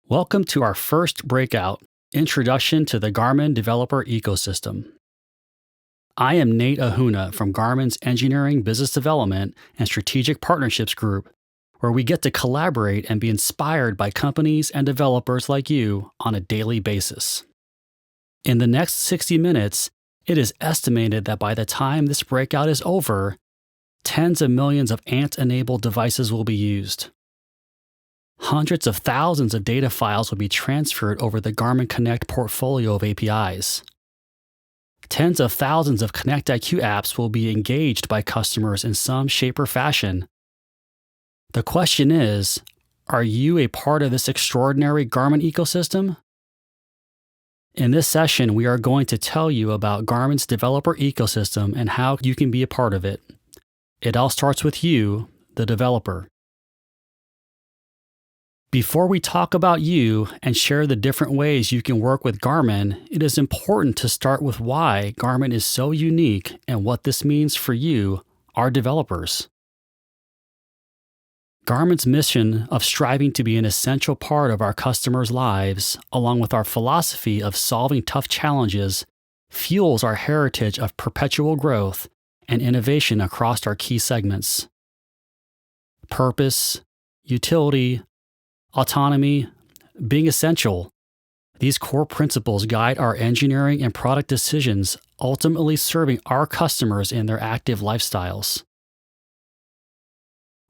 Welcome to our first breakout, Introduction to the Garmin Developer Ecosystem. I am Nate Ahuna from Garmin's Engineering Business Development and Strategic Partnerships Group, where we get to collaborate and be inspired by companies and developers like you on a daily basis. In the next 60 minutes, it is estimated that by the time this breakout is over, tens of millions of ANT-enabled devices will be used. Hundreds of thousands of data files will be transferred over the Garmin Connect portfolio of APIs. Tens of thousands of Connect IQ apps will be engaged by customers in some shape or fashion. The question is, are you a part of this extraordinary Garmin ecosystem? In this session, we are going to tell you about Garmin's developer ecosystem and how you can be a part of it. It all starts with you, the developer. Before we talk about you and share the different ways you can work with Garmin, it is important to start with why Garmin is so unique and what this means for you, our developers. Garmin's mission of striving to be an essential part of our customers' lives, along with our philosophy of solving tough challenges, fuels our heritage of perpetual growth and innovation across our key segments. Purpose, utility, autonomy, being essential. These core principles guide our engineering and product decisions, ultimately serving our customers in their active lifestyles.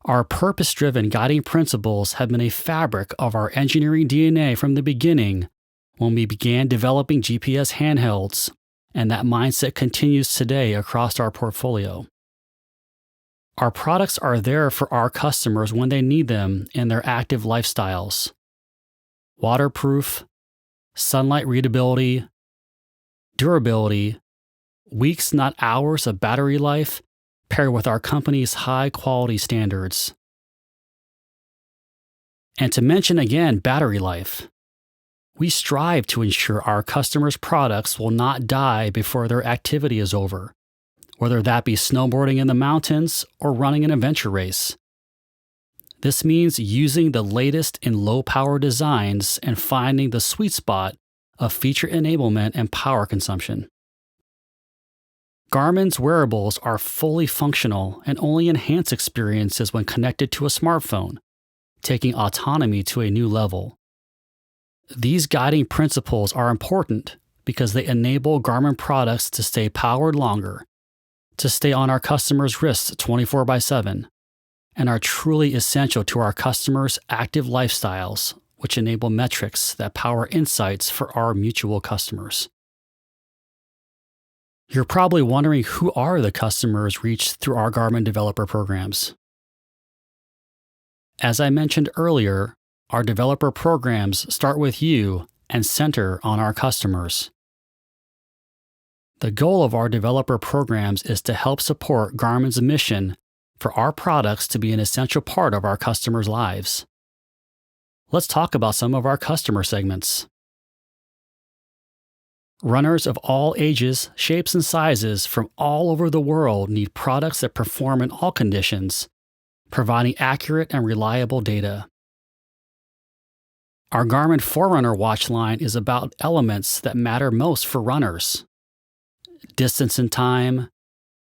Our purpose-driven guiding principles have been a fabric of our engineering DNA from the beginning when we began developing GPS handhelds, and that mindset continues today across our portfolio. Our products are there for our customers when they need them in their active lifestyles. Waterproof, sunlight readability, durability, weeks not hours of battery life, paired with our company's high quality standards. And to mention again battery life, we strive to ensure our customers' products will not die before their activity is over, whether that be snowboarding in the mountains or running an adventure race. This means using the latest in low-power designs and finding the sweet spot of feature enablement and power consumption. Garmin's wearables are fully functional and only enhance experiences when connected to a smartphone, taking autonomy to a new level. These guiding principles are important because they enable Garmin products to stay powered longer, to stay on our customers' wrists 24/7, and are truly essential to our customers' active lifestyles, which enable metrics that power insights for our mutual customers. You're probably wondering who are the customers reached through our Garmin Developer Programs. As I mentioned earlier, our developer programs start with you and center on our customers. The goal of our developer programs is to help support Garmin's mission for our products to be an essential part of our customers' lives. Let's talk about some of our customer segments. Runners of all ages, shapes, and sizes from all over the world need products that perform in all conditions, providing accurate and reliable data. Our Garmin Forerunner watch line is about elements that matter most for runners: distance and time,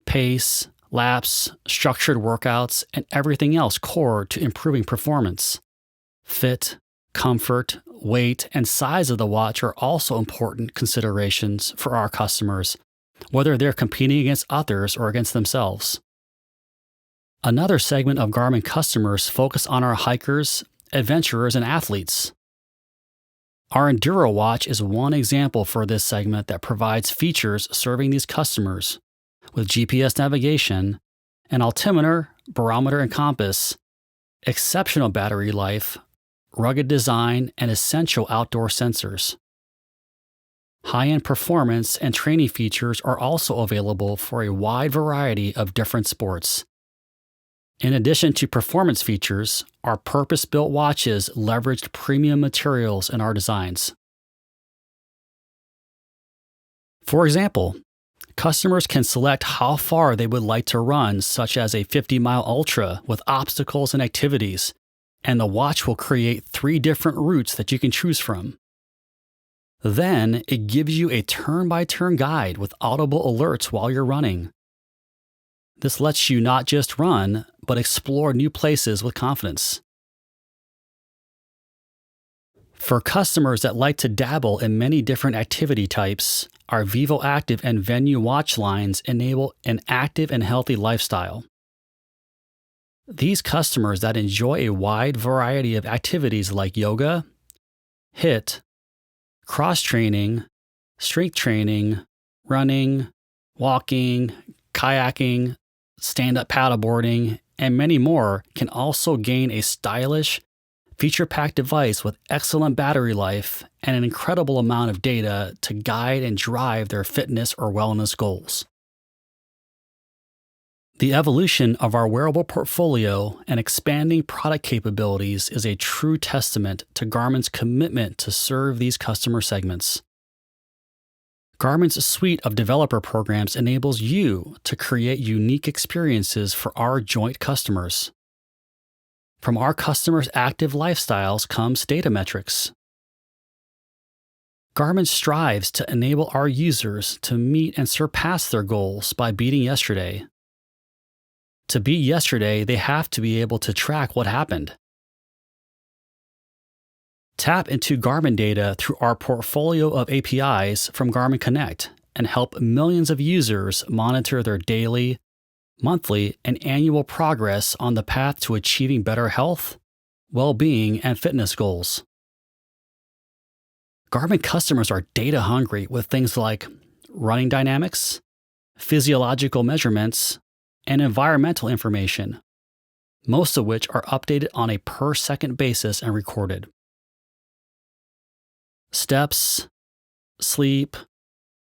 pace, laps, structured workouts, and everything else core to improving performance. Fit, comfort, weight, and size of the watch are also important considerations for our customers, whether they're competing against others or against themselves. Another segment of Garmin customers focus on our hikers, adventurers, and athletes. Our Enduro watch is one example for this segment that provides features serving these customers with GPS navigation, an altimeter, barometer, and compass, exceptional battery life, rugged design, and essential outdoor sensors. High-end performance and training features are also available for a wide variety of different sports. In addition to performance features, our purpose-built watches leveraged premium materials in our designs. For example, customers can select how far they would like to run, such as a 50-mile ultra with obstacles and activities, and the watch will create 3 different routes that you can choose from. Then it gives you a turn-by-turn guide with audible alerts while you're running. This lets you not just run, but explore new places with confidence. For customers that like to dabble in many different activity types, our Vivo Active and Venue watch lines enable an active and healthy lifestyle. These customers that enjoy a wide variety of activities like yoga, HIIT, cross-training, strength training, running, walking, kayaking, stand-up paddleboarding, and many more can also gain a stylish, feature-packed device with excellent battery life and an incredible amount of data to guide and drive their fitness or wellness goals. The evolution of our wearable portfolio and expanding product capabilities is a true testament to Garmin's commitment to serve these customer segments. Garmin's suite of developer programs enables you to create unique experiences for our joint customers. From our customers' active lifestyles comes data metrics. Garmin strives to enable our users to meet and surpass their goals by beating yesterday. To beat yesterday, they have to be able to track what happened. Tap into Garmin data through our portfolio of APIs from Garmin Connect and help millions of users monitor their daily, monthly, and annual progress on the path to achieving better health, well-being, and fitness goals. Garmin customers are data hungry with things like running dynamics, physiological measurements, and environmental information, most of which are updated on a per-second basis and recorded. Steps, sleep,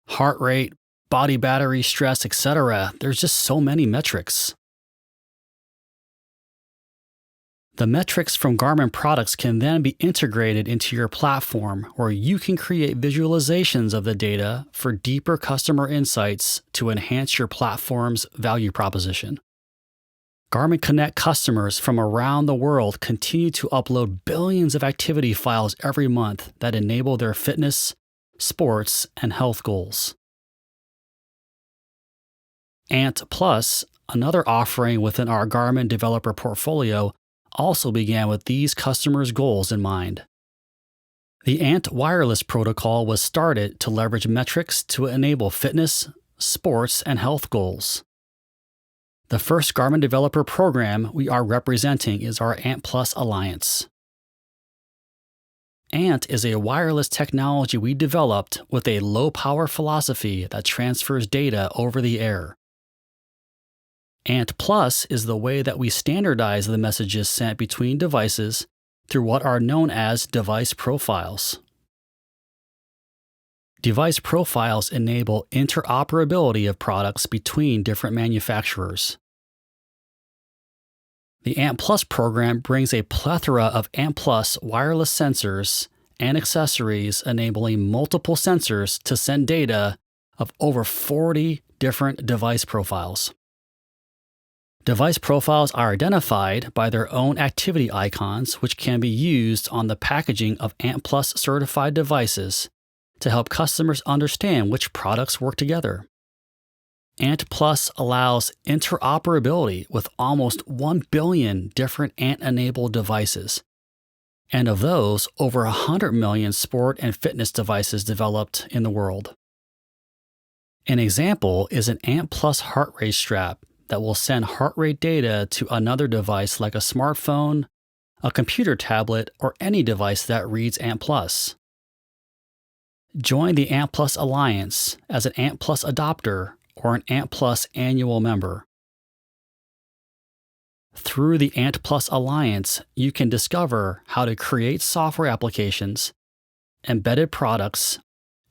heart rate, body battery, stress, etc. There's just so many metrics. The metrics from Garmin products can then be integrated into your platform where you can create visualizations of the data for deeper customer insights to enhance your platform's value proposition. Garmin Connect customers from around the world continue to upload billions of activity files every month that enable their fitness, sports, and health goals. Ant Plus, another offering within our Garmin Developer portfolio, also began with these customers' goals in mind. The Ant wireless protocol was started to leverage metrics to enable fitness, sports, and health goals. The first Garmin Developer program we are representing is our Ant Plus Alliance. Ant is a wireless technology we developed with a low-power philosophy that transfers data over the air. Ant Plus is the way that we standardize the messages sent between devices through what are known as device profiles. Device profiles enable interoperability of products between different manufacturers. The Ant Plus program brings a plethora of Ant Plus wireless sensors and accessories enabling multiple sensors to send data of over 40 different device profiles. Device profiles are identified by their own activity icons, which can be used on the packaging of Ant Plus certified devices to help customers understand which products work together. Ant Plus allows interoperability with almost 1 billion different Ant-enabled devices, and of those, over 100 million sport and fitness devices developed in the world. An example is an Ant Plus heart rate strap that will send heart rate data to another device like a smartphone, a computer tablet, or any device that reads Ant Plus. Join the Ant Plus Alliance as an Ant Plus adopter or an Ant Plus annual member. Through the Ant Plus Alliance, you can discover how to create software applications, embedded products,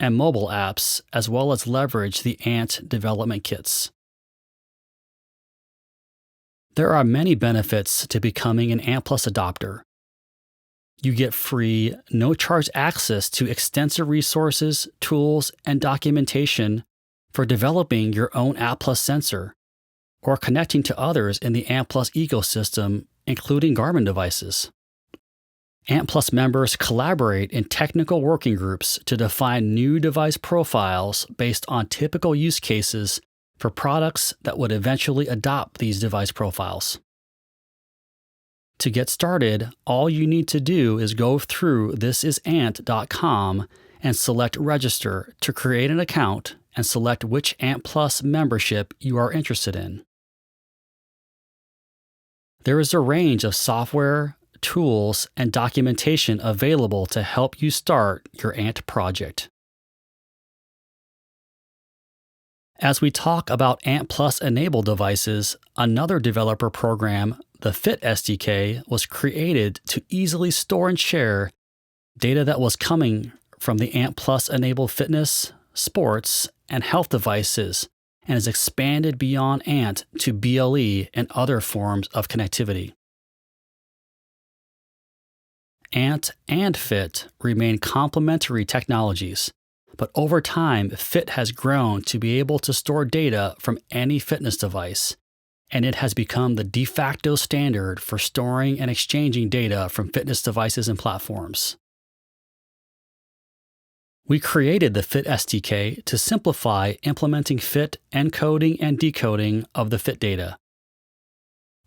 and mobile apps, as well as leverage the Ant development kits. There are many benefits to becoming an Ant Plus adopter. You get free, no-charge access to extensive resources, tools, and documentation for developing your own Ant Plus sensor or connecting to others in the Ant Plus ecosystem, including Garmin devices. Ant Plus members collaborate in technical working groups to define new device profiles based on typical use cases for products that would eventually adopt these device profiles. To get started, all you need to do is go through thisisant.com and select Register to create an account and select which Ant Plus membership you are interested in. There is a range of software, tools, and documentation available to help you start your Ant project. As we talk about Ant Plus enabled devices, another developer program, the FIT SDK, was created to easily store and share data that was coming from the Ant Plus enabled fitness, sports, and health devices, and has expanded beyond Ant to BLE and other forms of connectivity. Ant and FIT remain complementary technologies, but over time, FIT has grown to be able to store data from any fitness device, and it has become the de facto standard for storing and exchanging data from fitness devices and platforms. We created the FIT SDK to simplify implementing FIT encoding and decoding of the FIT data.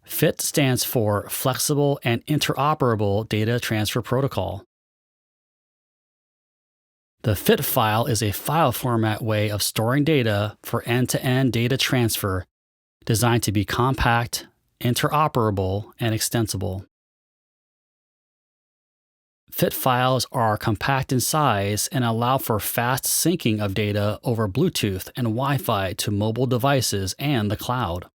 FIT stands for Flexible and Interoperable Data Transfer Protocol. The FIT file is a file format way of storing data for end-to-end data transfer designed to be compact, interoperable, and extensible. FIT files are compact in size and allow for fast syncing of data over Bluetooth and Wi-Fi to mobile devices and the cloud.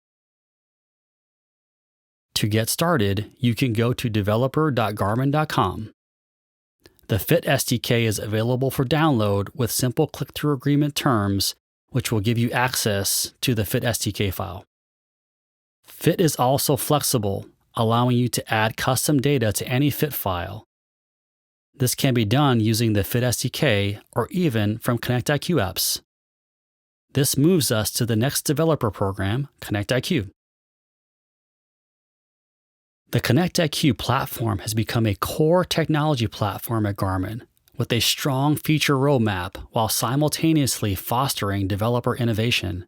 To get started, you can go to developer.garmin.com. The FIT SDK is available for download with simple click-through agreement terms, which will give you access to the FIT SDK file. FIT is also flexible, allowing you to add custom data to any FIT file. This can be done using the FIT SDK or even from ConnectIQ apps. This moves us to the next developer program, ConnectIQ. The ConnectIQ platform has become a core technology platform at Garmin, with a strong feature roadmap while simultaneously fostering developer innovation.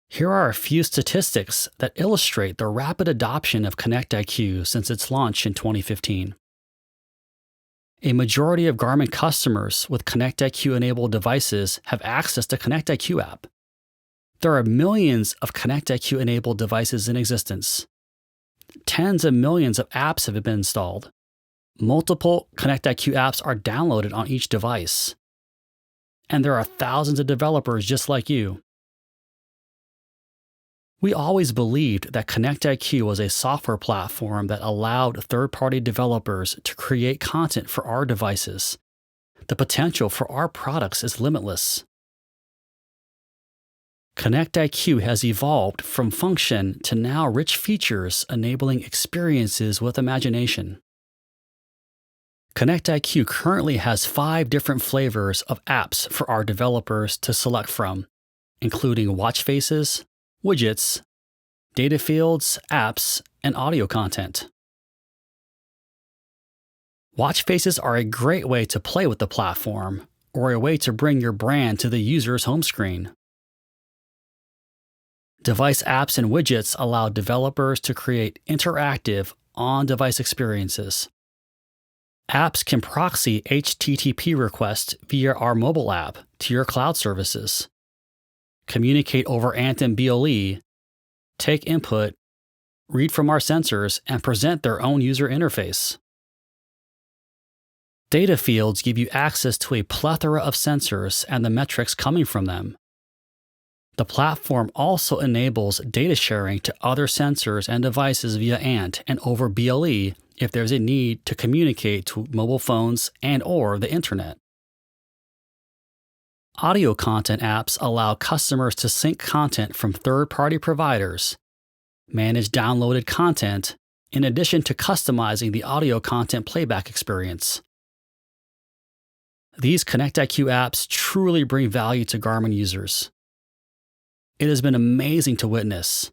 Here are a few statistics that illustrate the rapid adoption of ConnectIQ since its launch in 2015. A majority of Garmin customers with ConnectIQ-enabled devices have access to ConnectIQ app. There are millions of ConnectIQ-enabled devices in existence. Tens of millions of apps have been installed. Multiple ConnectIQ apps are downloaded on each device. And there are thousands of developers just like you. We always believed that ConnectIQ was a software platform that allowed third-party developers to create content for our devices. The potential for our products is limitless. ConnectIQ has evolved from function to now rich features enabling experiences with imagination. ConnectIQ currently has 5 different flavors of apps for our developers to select from, including watch faces, widgets, data fields, apps, and audio content. Watch faces are a great way to play with the platform, or a way to bring your brand to the user's home screen. Device apps and widgets allow developers to create interactive, on-device experiences. Apps can proxy HTTP requests via our mobile app to your cloud services, communicate over Ant and BLE, take input, read from our sensors, and present their own user interface. Data fields give you access to a plethora of sensors and the metrics coming from them. The platform also enables data sharing to other sensors and devices via Ant and over BLE if there's a need to communicate to mobile phones and/or the internet. Audio content apps allow customers to sync content from third-party providers, manage downloaded content, in addition to customizing the audio content playback experience. These ConnectIQ apps truly bring value to Garmin users. It has been amazing to witness.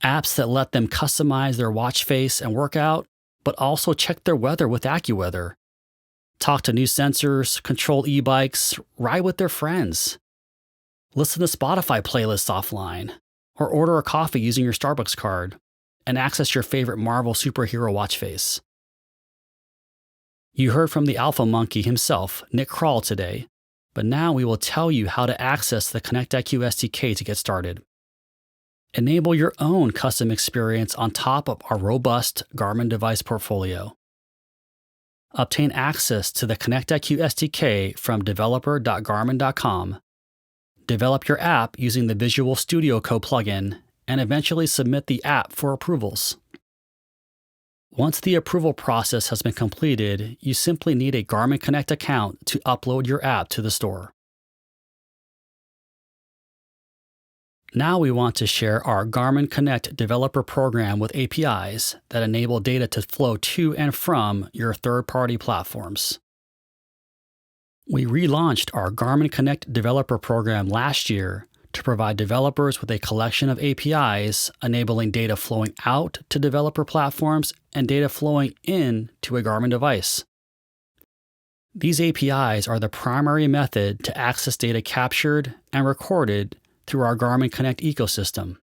Apps that let them customize their watch face and workout, but also check their weather with AccuWeather, talk to new sensors, control e-bikes, ride with their friends, listen to Spotify playlists offline, or order a coffee using your Starbucks card, and access your favorite Marvel superhero watch face. You heard from the alpha monkey himself, Nick Kroll, today, but now we will tell you how to access the ConnectIQ SDK to get started. Enable your own custom experience on top of our robust Garmin device portfolio. Obtain access to the ConnectIQ SDK from developer.garmin.com. Develop your app using the Visual Studio Code plugin, and eventually submit the app for approvals. Once the approval process has been completed, you simply need a Garmin Connect account to upload your app to the store. Now we want to share our Garmin Connect Developer Program with APIs that enable data to flow to and from your third-party platforms. We relaunched our Garmin Connect Developer Program last year to provide developers with a collection of APIs enabling data flowing out to developer platforms and data flowing in to a Garmin device. These APIs are the primary method to access data captured and recorded through our Garmin Connect ecosystem.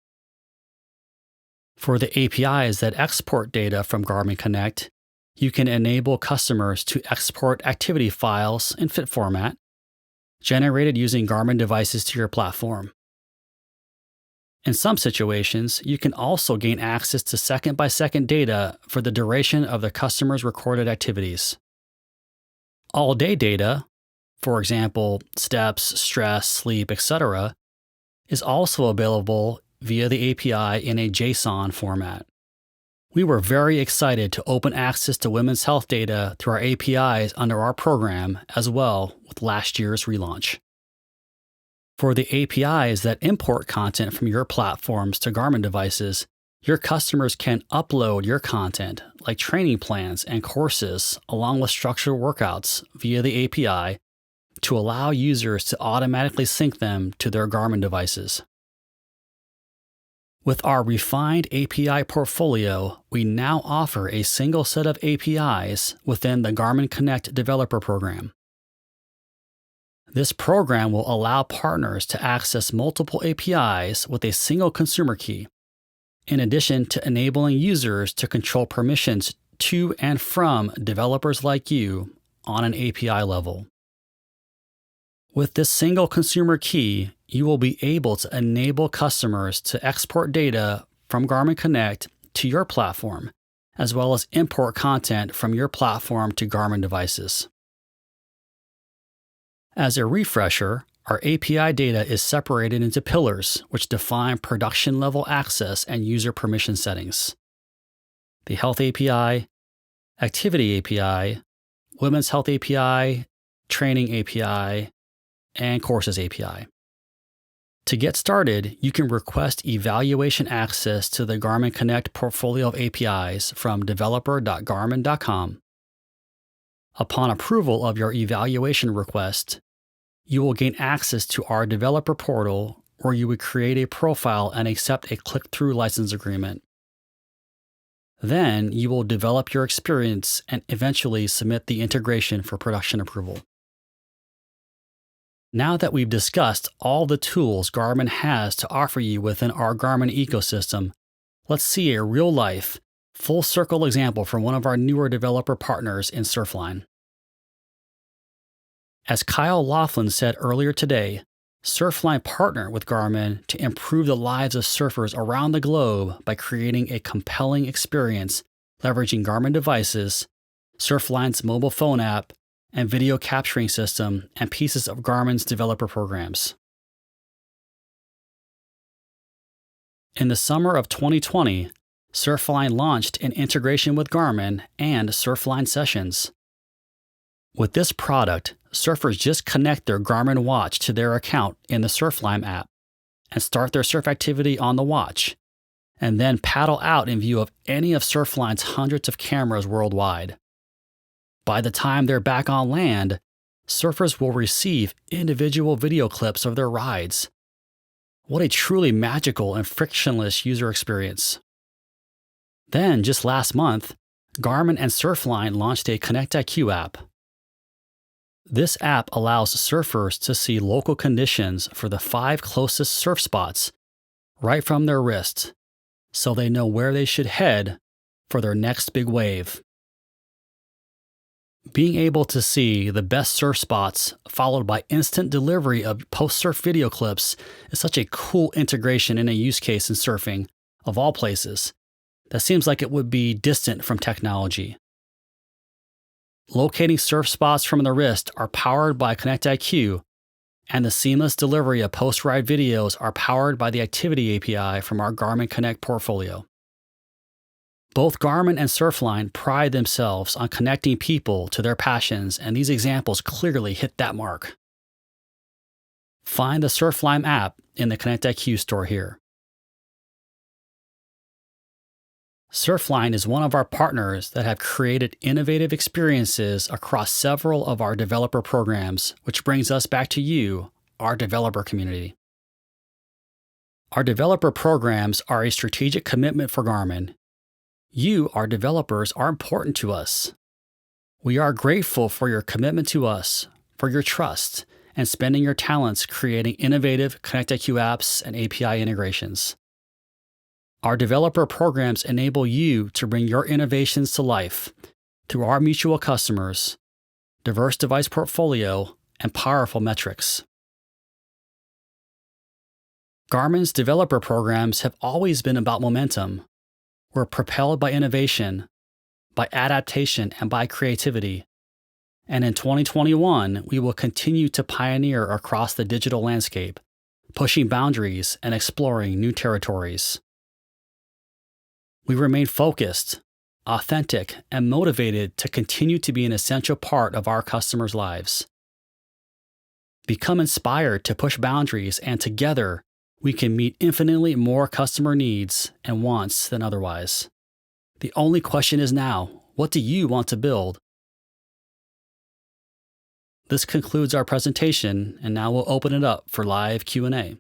For the APIs that export data from Garmin Connect, you can enable customers to export activity files in FIT format, generated using Garmin devices to your platform. In some situations, you can also gain access to second-by-second data for the duration of the customer's recorded activities. All-day data, for example, steps, stress, sleep, etc., is also available via the API in a JSON format. We were very excited to open access to women's health data through our APIs under our program as well with last year's relaunch. For the APIs that import content from your platforms to Garmin devices, your customers can upload your content, like training plans and courses, along with structured workouts via the API to allow users to automatically sync them to their Garmin devices. With our refined API portfolio, we now offer a single set of APIs within the Garmin Connect Developer Program. This program will allow partners to access multiple APIs with a single consumer key, in addition to enabling users to control permissions to and from developers like you on an API level. With this single consumer key, you will be able to enable customers to export data from Garmin Connect to your platform, as well as import content from your platform to Garmin devices. As a refresher, our API data is separated into pillars, which define production-level access and user permission settings. The Health API, Activity API, Women's Health API, Training API, and Courses API. To get started, you can request evaluation access to the Garmin Connect portfolio of APIs from developer.garmin.com. Upon approval of your evaluation request, you will gain access to our developer portal where you would create a profile and accept a click-through license agreement. Then you will develop your experience and eventually submit the integration for production approval. Now that we've discussed all the tools Garmin has to offer you within our Garmin ecosystem, let's see a real-life, full-circle example from one of our newer developer partners in Surfline. As Kyle Laughlin said earlier today, Surfline partnered with Garmin to improve the lives of surfers around the globe by creating a compelling experience leveraging Garmin devices, Surfline's mobile phone app, and video capturing system, and pieces of Garmin's developer programs. In the summer of 2020, Surfline launched an integration with Garmin and Surfline Sessions. With this product, surfers just connect their Garmin watch to their account in the Surfline app and start their surf activity on the watch, and then paddle out in view of any of Surfline's hundreds of cameras worldwide. By the time they're back on land, surfers will receive individual video clips of their rides. What a truly magical and frictionless user experience. Then, just last month, Garmin and Surfline launched a Connect IQ app. This app allows surfers to see local conditions for the 5 closest surf spots right from their wrist, so they know where they should head for their next big wave. Being able to see the best surf spots followed by instant delivery of post-surf video clips is such a cool integration in a use case in surfing, of all places, that seems like it would be distant from technology. Locating surf spots from the wrist are powered by Connect IQ, and the seamless delivery of post-ride videos are powered by the Activity API from our Garmin Connect portfolio. Both Garmin and Surfline pride themselves on connecting people to their passions, and these examples clearly hit that mark. Find the Surfline app in the Connect IQ store here. Surfline is one of our partners that have created innovative experiences across several of our developer programs, which brings us back to you, our developer community. Our developer programs are a strategic commitment for Garmin. You, our developers, are important to us. We are grateful for your commitment to us, for your trust, and spending your talents creating innovative Connect IQ apps and API integrations. Our developer programs enable you to bring your innovations to life through our mutual customers, diverse device portfolio, and powerful metrics. Garmin's developer programs have always been about momentum. We're propelled by innovation, by adaptation, and by creativity. And in 2021, we will continue to pioneer across the digital landscape, pushing boundaries and exploring new territories. We remain focused, authentic, and motivated to continue to be an essential part of our customers' lives. Become inspired to push boundaries, and together, we can meet infinitely more customer needs and wants than otherwise. The only question is now, what do you want to build? This concludes our presentation, and now we'll open it up for live Q&A.